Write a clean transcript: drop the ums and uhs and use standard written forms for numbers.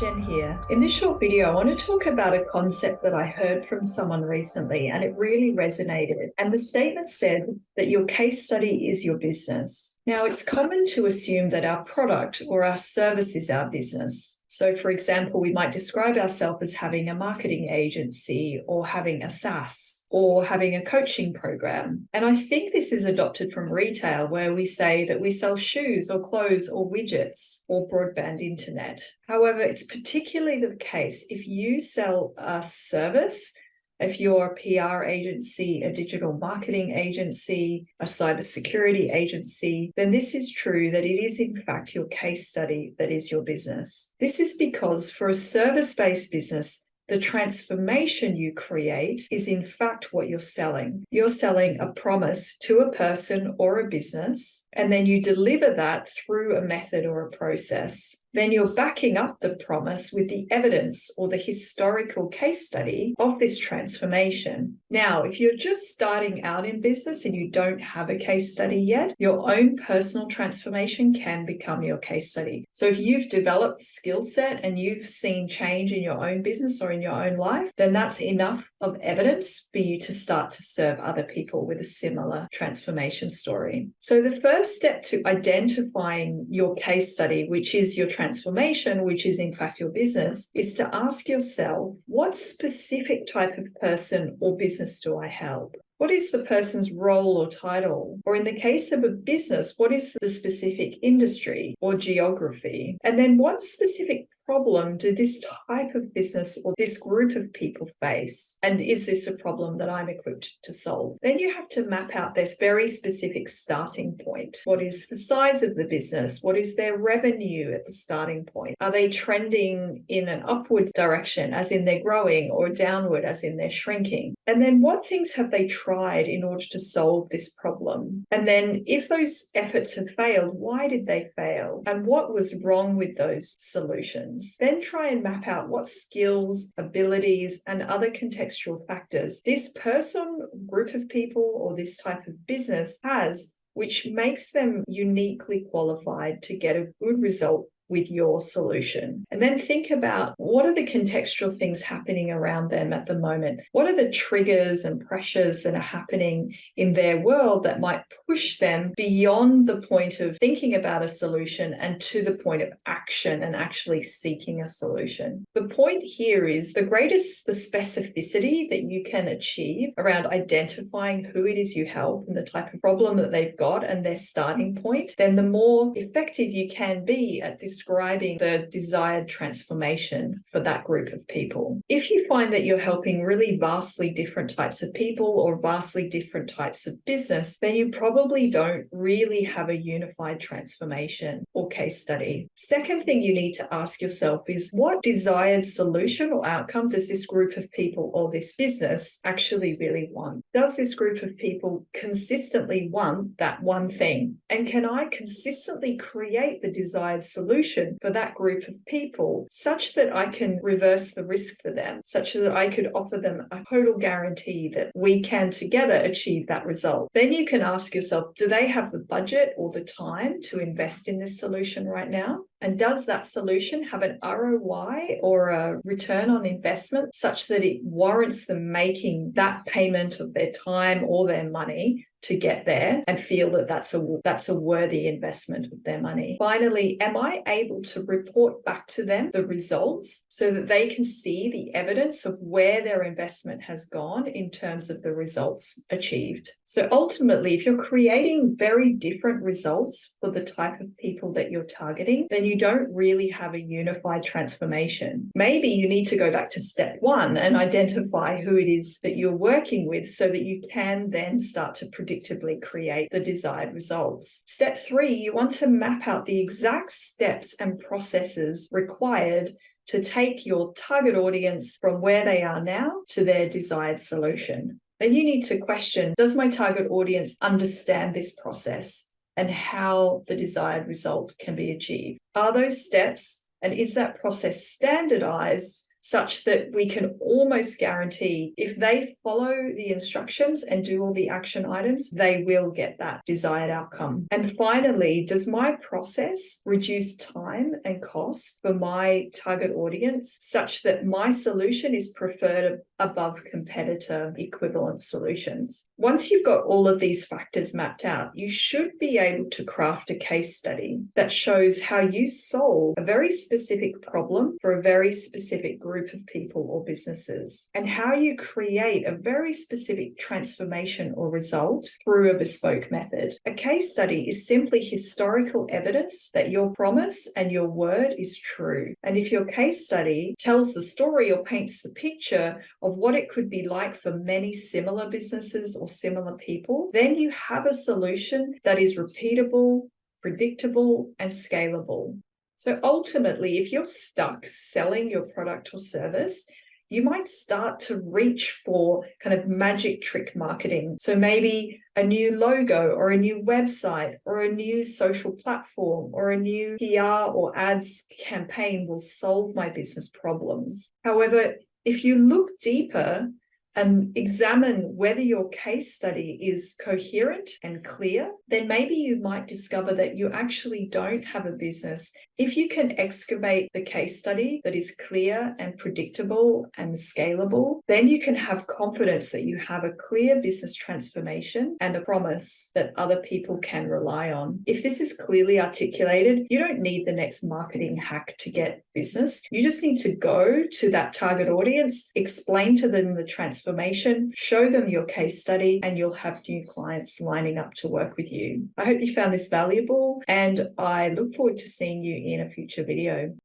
Jen here. In this short video, I want to talk about a concept that I heard from someone recently, and it really resonated. And the statement said that your case study is your business. Now, it's common to assume that our product or our service is our business. So, for example, we might describe ourselves as having a marketing agency or having a SaaS or having a coaching program. And I think this is adopted from retail, where we say that we sell shoes or clothes or widgets or broadband internet. However, it's particularly the case if you sell a service. If you're a PR agency, a digital marketing agency, a cybersecurity agency, then this is true that it is in fact your case study that is your business. This is because for a service-based business, the transformation you create is in fact what you're selling. You're selling a promise to a person or a business, and then you deliver that through a method or a process. Then you're backing up the promise with the evidence or the historical case study of this transformation. Now, if you're just starting out in business and you don't have a case study yet, your own personal transformation can become your case study. So if you've developed the skill set and you've seen change in your own business or in your own life, then that's enough of evidence for you to start to serve other people with a similar transformation story. So the first step to identifying your case study, which is your transformation, which is in fact your business, is to ask yourself, what specific type of person or business do I help? What is the person's role or title? Or in the case of a business, what is the specific industry or geography? And then what specific problem do this type of business or this group of people face? And is this a problem that I'm equipped to solve? Then you have to map out this very specific starting point. What is the size of the business? What is their revenue at the starting point? Are they trending in an upward direction, as in they're growing, or downward, as in they're shrinking? And then what things have they tried in order to solve this problem? And then if those efforts have failed, why did they fail? And what was wrong with those solutions? Then try and map out what skills, abilities, and other contextual factors this person, group of people, or this type of business has, which makes them uniquely qualified to get a good result with your solution. And then think about, what are the contextual things happening around them at the moment? What are the triggers and pressures that are happening in their world that might push them beyond the point of thinking about a solution and to the point of action and actually seeking a solution? The point here is the specificity that you can achieve around identifying who it is you help and the type of problem that they've got and their starting point, then the more effective you can be at describing the desired transformation for that group of people. If you find that you're helping really vastly different types of people or vastly different types of business, then you probably don't really have a unified transformation or case study. Second thing you need to ask yourself is, what desired solution or outcome does this group of people or this business actually really want? Does this group of people consistently want that one thing? And can I consistently create the desired solution for that group of people such that I can reverse the risk for them, such that I could offer them a total guarantee that we can together achieve that result? Then you can ask yourself, do they have the budget or the time to invest in this solution right now? And does that solution have an ROI or a return on investment such that it warrants them making that payment of their time or their money to get there and feel that that's a worthy investment of their money? Finally, am I able to report back to them the results so that they can see the evidence of where their investment has gone in terms of the results achieved? So ultimately, if you're creating very different results for the type of people that you're targeting, then you don't really have a unified transformation. Maybe you need to go back to step one and identify who it is that you're working with so that you can then start to predictably create the desired results. Step 3, you want to map out the exact steps and processes required to take your target audience from where they are now to their desired solution. Then you need to question, does my target audience understand this process and how the desired result can be achieved? Are those steps and is that process standardized such that we can almost guarantee if they follow the instructions and do all the action items, they will get that desired outcome. And finally, does my process reduce time and cost for my target audience such that my solution is preferred above competitor equivalent solutions? Once you've got all of these factors mapped out, you should be able to craft a case study that shows how you solve a very specific problem for a very specific group of people or businesses, and how you create a very specific transformation or result through a bespoke method. A case study is simply historical evidence that your promise and your word is true. And if your case study tells the story or paints the picture of what it could be like for many similar businesses or similar people, then you have a solution that is repeatable, predictable, and scalable. So ultimately, if you're stuck selling your product or service, you might start to reach for kind of magic trick marketing. So maybe a new logo or a new website or a new social platform or a new PR or ads campaign will solve my business problems. However, if you look deeper and examine whether your case study is coherent and clear, then maybe you might discover that you actually don't have a business. If you can excavate the case study that is clear and predictable and scalable, then you can have confidence that you have a clear business transformation and a promise that other people can rely on. If this is clearly articulated, you don't need the next marketing hack to get business. You just need to go to that target audience, explain to them the transformation, show them your case study, and you'll have new clients lining up to work with you. I hope you found this valuable, and I look forward to seeing you in a future video.